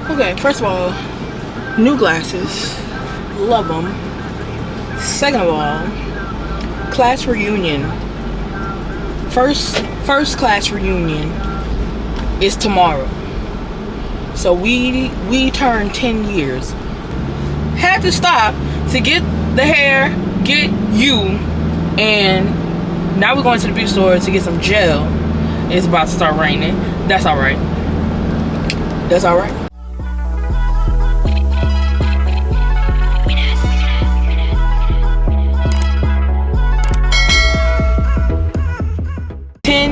Okay, first of all, new glasses. Love them. Second of all, class reunion. First class reunion is tomorrow. So we turned 10 years. Had to stop to get the hair, get you, and now we're going to the beauty store to get some gel. It's about to start raining. That's alright. That's alright.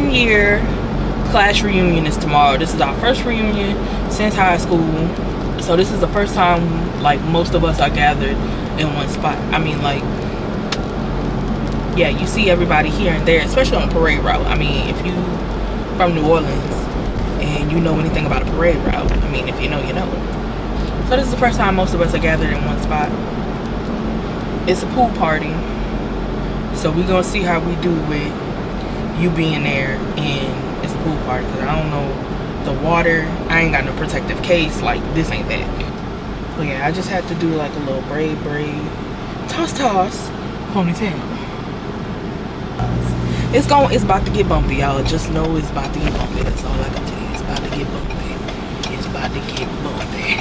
Year class reunion is tomorrow. This is our first reunion since high school, so this is the first time like most of us are gathered in one spot. I mean, like, yeah, you see everybody here and there, especially on parade route. I mean, if you from New Orleans and you know anything about a parade route, I mean, if you know, you know. So this is the first time most of us are gathered in one spot. It's a pool party, so we're gonna see how we do with you being there, and it's a pool party, because I don't know the water. I ain't got no protective case. Like, this ain't that. But yeah, I just had to do like a little braid, toss, ponytail. It's about to get bumpy, y'all. Just know it's about to get bumpy. That's all I can tell you. It's about to get bumpy. It's about to get bumpy.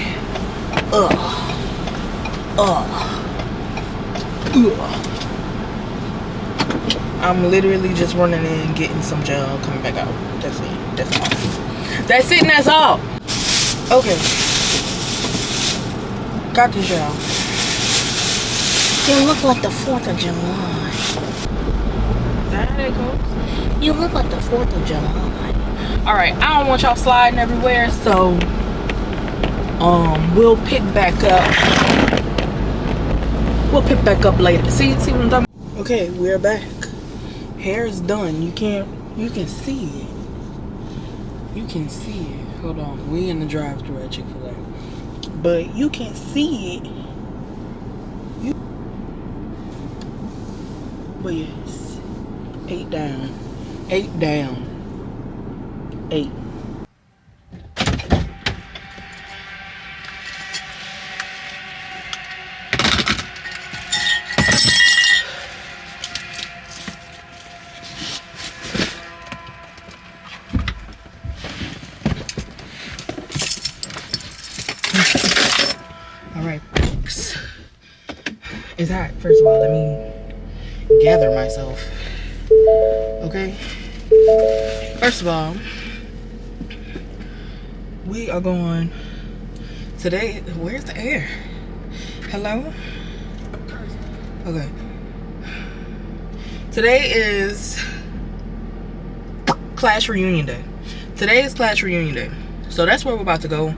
I'm literally just running in, getting some gel, coming back out. That's it. That's all. That's it, and that's all. Okay. Got the gel. You look like the 4th of July. Is that how that goes? You look like the 4th of July. Alright, I don't want y'all sliding everywhere, so we'll pick back up. We'll pick back up later. See what I'm talking about? Okay, we're back. Hair is done. You can see it. You can see it. Hold on. We in the drive-thru at Chick-fil-A. But you can see it. But yes. 8 down. 8 down. 8. Alright, folks. It's hot. First of all, let me gather myself. Okay? First of all, we are going today. Where's the air? Hello? Okay. Today is class reunion day. Today is class reunion day. So that's where we're about to go.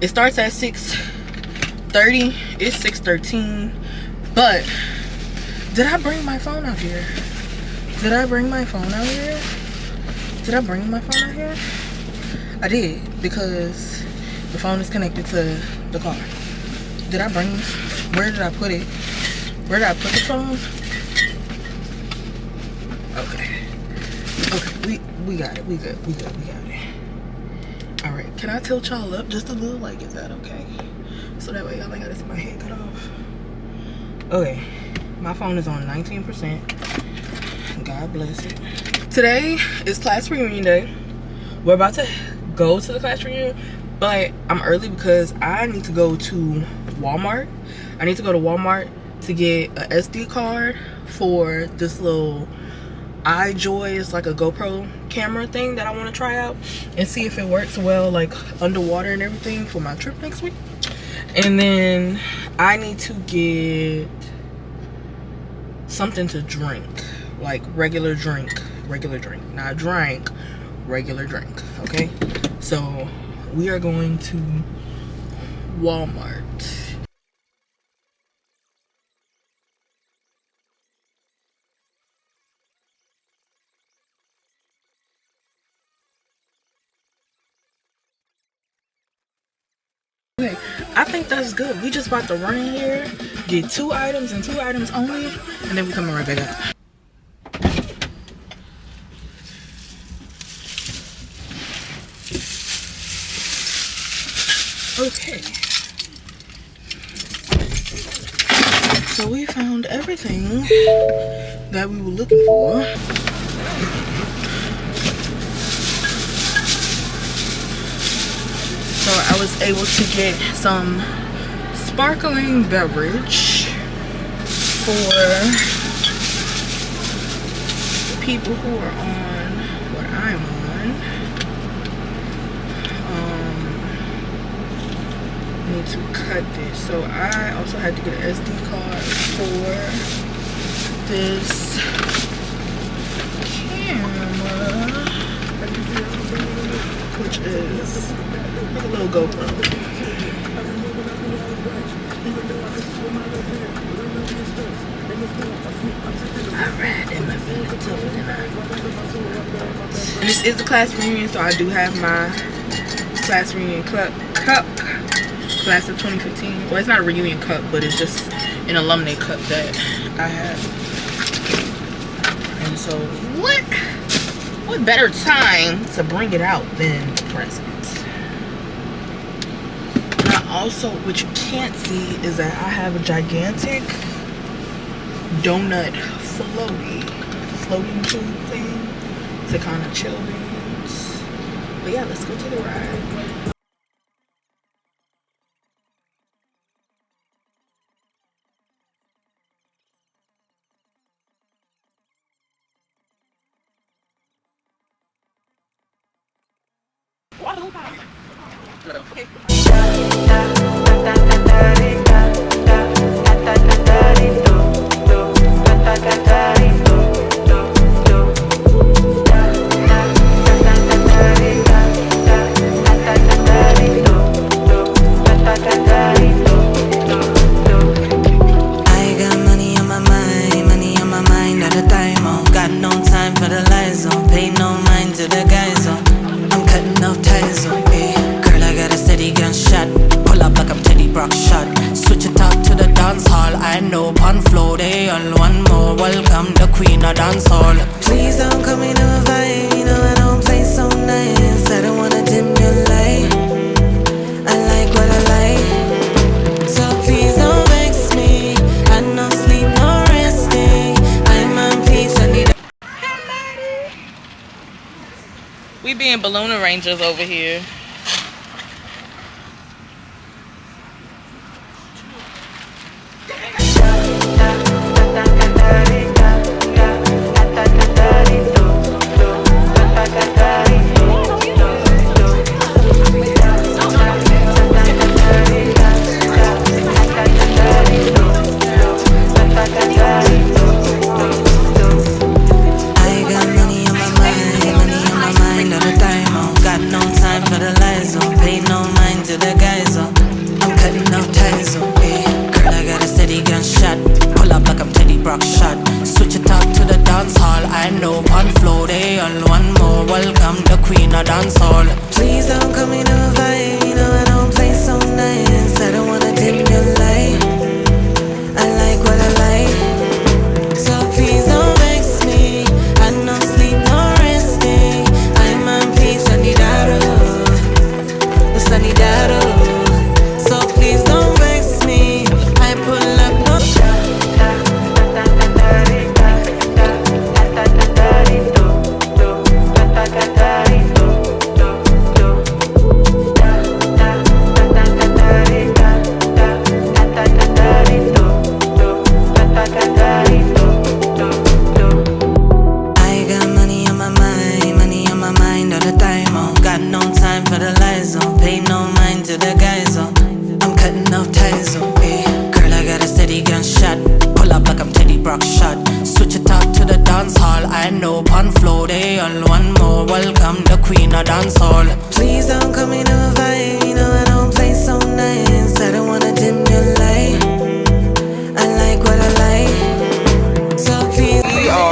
It starts at 6:30. It's 6:13. But did I bring my phone out here? Did I bring my phone out here? Did I bring my phone out here? I did, because the phone is connected to the car. Did I bring? Where did I put it? Where did I put the phone? Okay. Okay, we got it. We got it. Alright, can I tilt y'all up just a little? Like, is that okay? So that way y'all ain't gotta see my head cut off. Okay, my phone is on 19%. God bless it. Today is class reunion day. We're about to go to the class reunion, but I'm early because I need to go to Walmart. I need to go to Walmart to get a SD card for this little iJoy. It's like a GoPro camera thing that I want to try out and see if it works well, like underwater and everything, for my trip next week. And then I need to get something to drink, like regular drink, not drink, regular drink. Okay, so we are going to Walmart. Okay, I think that's good. We just about to run in here, get 2 items and 2 items only, and then we coming right back up. Okay. So we found everything that we were looking for. So I was able to get some sparkling beverage for people who are on what I'm on. I need to cut this. So I also had to get an SD card for this camera, which is like a little GoPro. Alright, am I feeling tougher than I? And this is the class reunion, so I do have my class reunion cup, class of 2015. Well, it's not a reunion cup, but it's just an alumni cup that I have. And so, what better time to bring it out than the present? And also, what you can't see is that I have a gigantic donut floating tube thing to kind of chill things. But yeah, let's go to the ride. We being balloon arrangers over here.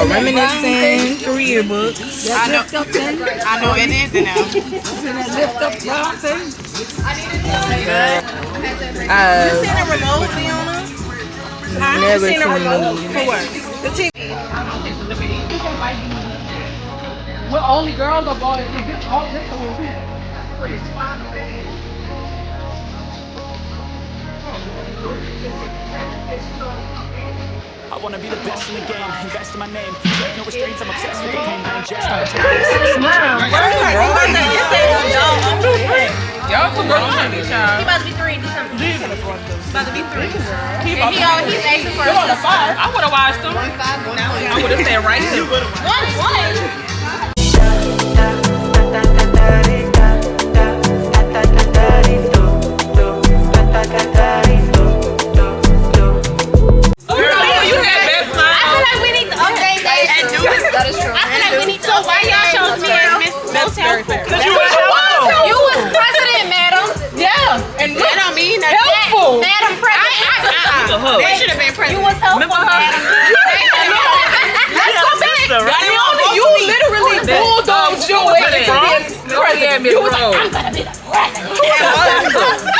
Reminiscing through yearbooks. I know it is now. Lift up Johnson. You seen a remote, Fiona? Never seen a remote for what? The TV. We're only girls or boys. I wanna be the best in the game, invest in my name. No restraints, I'm obsessed with the pain. I ingest my Y'all for grown shit, child. He about to be 3. Do something. He's about to be 3. He's asking for a sister. I would have watched him. I would have said right here. 1. You was president, madam. Yeah, and that don't mean that Helpful. Madam President. They should have been president. You was helpful, madam. Let's go back. You literally bulldozed your way to be president. You was like, I'm gonna be the president.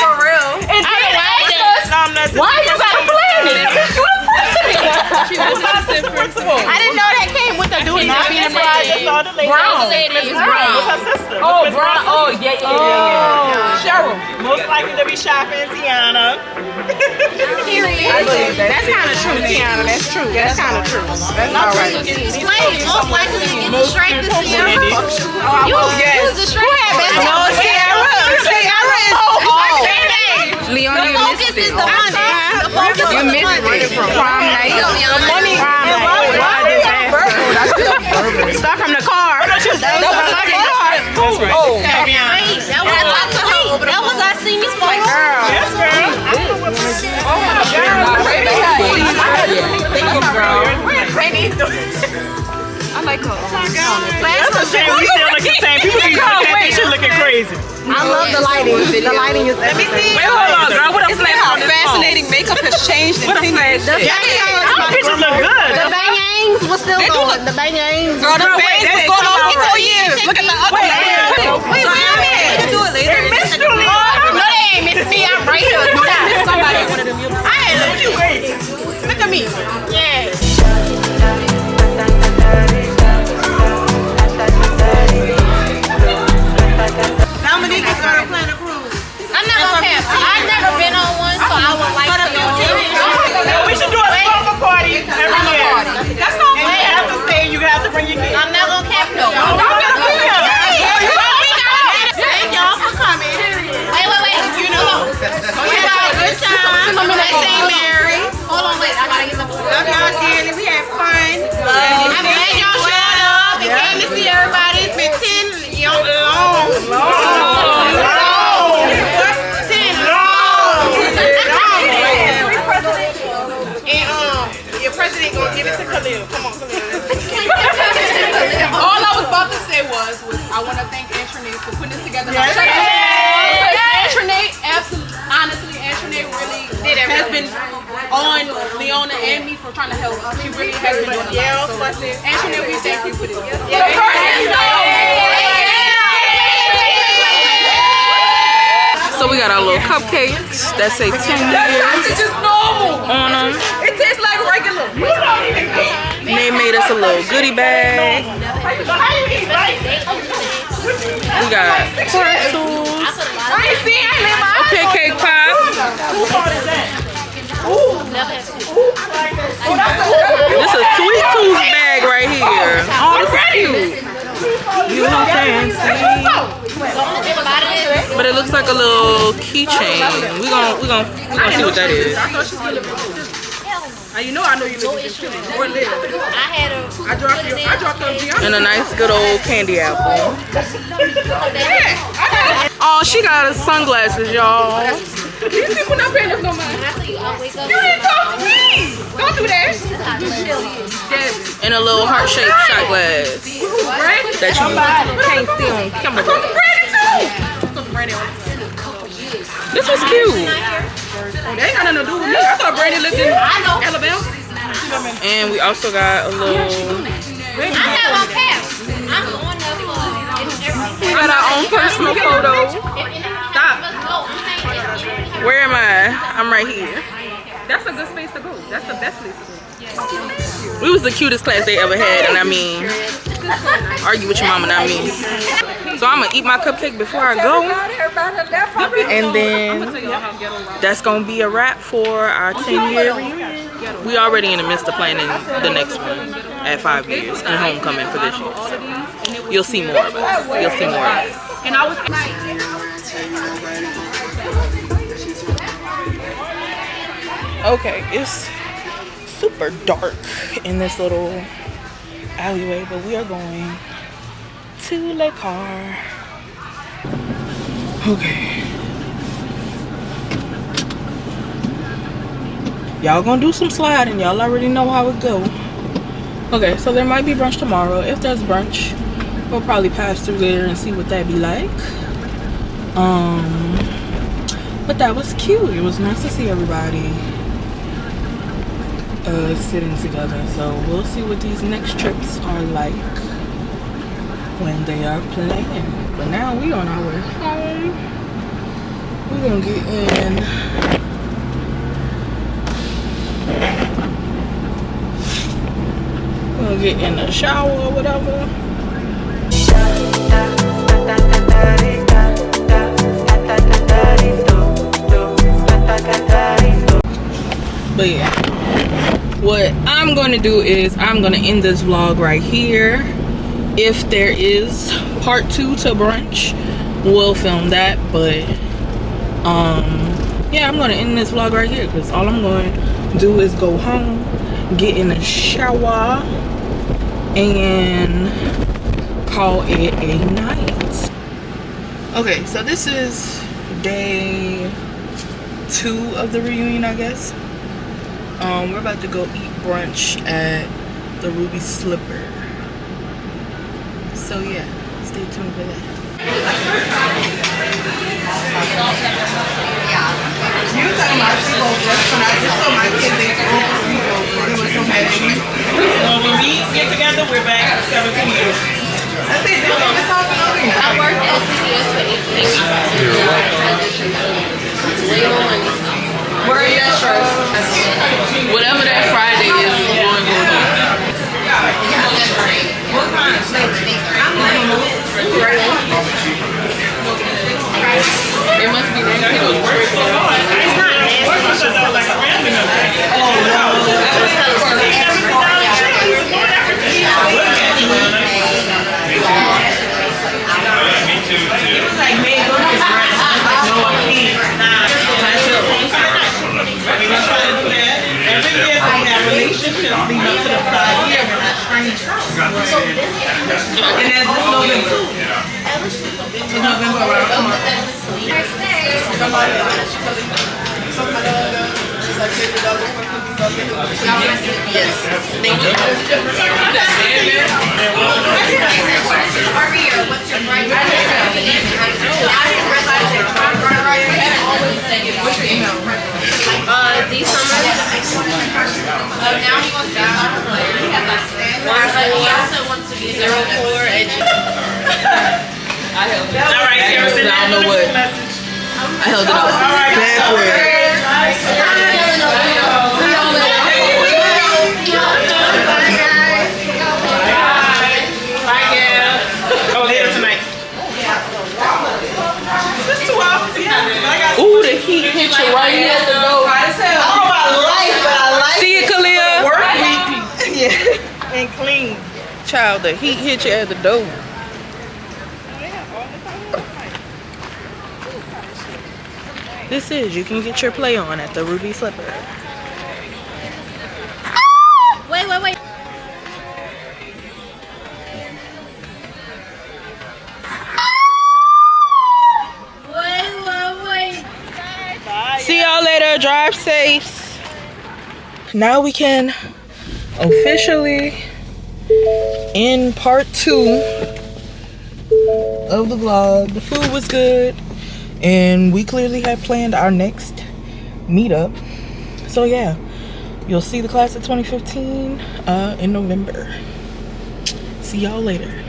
For real. And why you gotta blame me? You the president. She was assistant principal. I didn't know that came with the duty of being a president. Brown. What's her sister? Oh, Brown. Oh, yeah. Cheryl. Most likely to be shopping, Tiana. That's kind of true, Tiana. That's true. That's kind of true. That's all right. Explain. Most likely to get distracted to your You was distracted. No, Tiara is Leon, The you focus missed is it. the money. The focus You is the missed money. it. Prom night. money. Start from the car. That was our senior photo. Yes, girl. I like her. That's a shame we still look the same. People be looking at this shit looking crazy. I love the lighting. The lighting is. Let me see. Wait, hold on, girl. What else Isn't that how fascinating makeup has changed in 10 years? Our pictures look good. The bangs was still going. The bangs. Girl, the bangs was going on for 2 years. Look at the other bangs. Wait a minute. We can do it later. They missed you, Leon. No, they ain't miss me. I'm right here. Somebody one of them. Look at me. Yes. Dominique is gonna plan a cruise. I'm not gonna cap. I've never been on one, so I would like to go. We should do a slumber party every year. That's not And you have to stay. You have to bring your kids. I'm not gonna cap no. Thank y'all for coming. Wait. You know, we had a good time. At St. Mary's. Hold on, wait. I gotta get the Love y'all dearly. We had fun. I'm glad y'all showed up and came to see everybody. It's been 10 And your president gonna give it to Khalil. Come on, Khalil. All I was about to say was I want to thank Antoinette for putting this together. Yes. Antoinette, absolutely, honestly, Antoinette really has been on Leona and me for trying to help. She really has been doing a lot. So, Antoinette, we thank you for this. So we got our little cupcakes that say 10 years It's just normal. on them. It tastes like regular. And they made us a little goodie bag. We got pretzels, a pancake pop. This is a sweet tooth bag right here. Oh, this is cute. You know what I'm saying? But it looks like a little keychain. We gonna see what that is. You know I know you live in Philly. Or live. I dropped them Gianna. And a nice good old candy apple. Oh, she got her sunglasses, y'all. These people not paying us no money. You didn't talk to me. Don't do that. And a little heart-shaped shot glass that you can't see on camera. This was cute. They ain't got nothing to do with me. I thought Brady lived in Alabama. And we also got a little. I'm not gonna cap. I'm on the We got our own personal photo. Stop. Where am I? I'm right here. That's a good space to go. That's the best place to go. We was the cutest class they ever had, and I mean, argue with your mama, not me. So I'm gonna eat my cupcake before I go, and then that's gonna be a wrap for our 10-year reunion. We already in the midst of planning the next one at 5 years and homecoming for this year. So you'll see more of us. You'll see more of us. And I was okay, it's super dark in this little alleyway, but we are going to the car. Okay. Y'all gonna do some sliding. Y'all already know how it go. Okay, so there might be brunch tomorrow. If there's brunch, we'll probably pass through there and see what that be like. But that was cute. It was nice to see everybody sitting together. So we'll see what these next trips are like when they are planned. But now we on our way home. We're gonna get in. We're gonna get in the shower or whatever. But yeah, what I'm gonna do is I'm gonna end this vlog right here. If there is part 2 to brunch, we'll film that. But yeah, I'm gonna end this vlog right here because all I'm going to do is go home, get in the shower, and call it a night. Okay, so this is day 2 of the reunion, I guess. We're about to go eat brunch at the Ruby Slipper. So yeah, stay tuned for that. You were talking about sleepovers, but I just told my kids they go for sleepovers. They were so mad at me. When we get together, we're back 17 years. That's it. That's all we're talking over here. I worked at CVS for 18 weeks. Where are you at? Whatever that Friday is, we're going to go. What kind of flavor? It must be really good. It's not nasty. It's just Like a family member. Relationships lead up to the 5 year when that strange and then this November too. It's November around tomorrow. Yes, thank you. these summers. Now he wants to be a soccer player. He also wants to be 04 and All right, Sarah, sit down. I don't know what. I held it up backwards. Ooh, the heat hit you right here at the door. All my life, but I like See it, Kalia? work week. Yeah, and clean. Child, the heat hit you at the door. This is, you can get your play on at the Ruby Slipper. wait. Wait. See y'all later. Drive safe. Now we can officially end part 2 of the vlog. The food was good, and we clearly had planned our next meetup. So yeah, you'll see the class of 2015 in November. See y'all later.